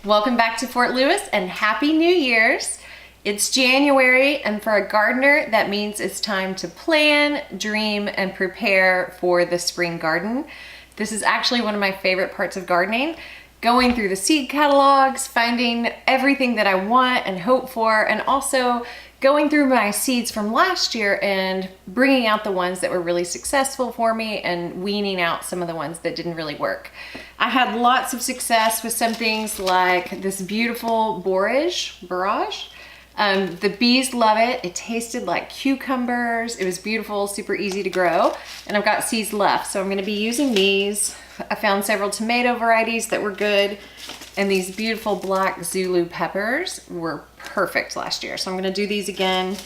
Welcome back to Fort Lewis and Happy New Year's. It's January, and for a gardener, that means it's time to plan, dream, and prepare for the spring garden. This is actually one of my favorite parts of gardening. Going through the seed catalogs, finding everything that I want and hope for, and also going through my seeds from last year and bringing out the ones that were really successful for me and weaning out some of the ones that didn't really work. I had lots of success with some things like this beautiful borage. The bees love it. It tasted like cucumbers. It was beautiful, super easy to grow, and I've got seeds left, so I'm gonna be using these. I found several tomato varieties that were good, and these beautiful black Zulu peppers were perfect last year, so I'm gonna do these again.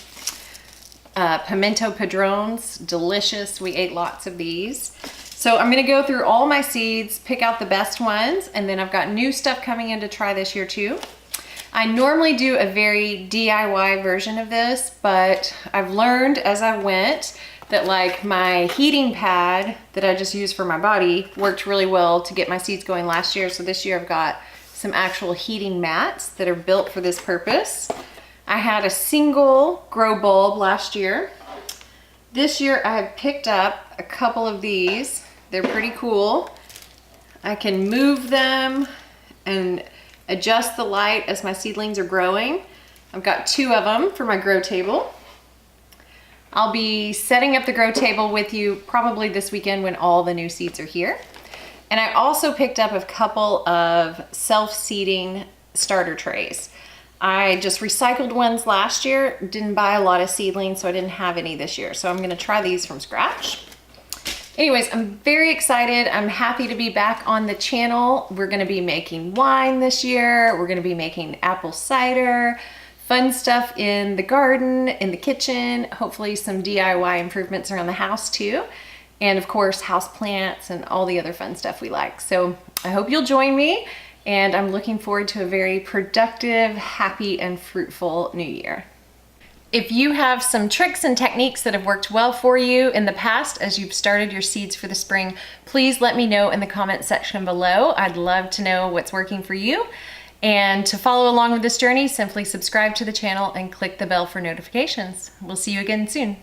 Pimento padrones, delicious. We ate lots of these. So I'm gonna go through all my seeds, pick out the best ones, and then I've got new stuff coming in to try this year too. I normally do a very DIY version of this, but I've learned as I went that like my heating pad that I just used for my body worked really well to get my seeds going last year. So this year I've got some actual heating mats that are built for this purpose. I had a single grow bulb last year. This year I have picked up a couple of these. They're pretty cool. I can move them and adjust the light as my seedlings are growing. I've got two of them for my grow table. I'll be setting up the grow table with you probably this weekend when all the new seeds are here. And I also picked up a couple of self-seeding starter trays. I just recycled ones last year, didn't buy a lot of seedlings, so I didn't have any this year. So I'm gonna try these from scratch. Anyways, I'm very excited. I'm happy to be back on the channel. We're gonna be making wine this year. We're gonna be making apple cider, fun stuff in the garden, in the kitchen, hopefully some DIY improvements around the house too. And of course, house plants and all the other fun stuff we like. So I hope you'll join me, and I'm looking forward to a very productive, happy, and fruitful new year. If you have some tricks and techniques that have worked well for you in the past as you've started your seeds for the spring, please let me know in the comment section below. I'd love to know what's working for you. And to follow along with this journey, simply subscribe to the channel and click the bell for notifications. We'll see you again soon.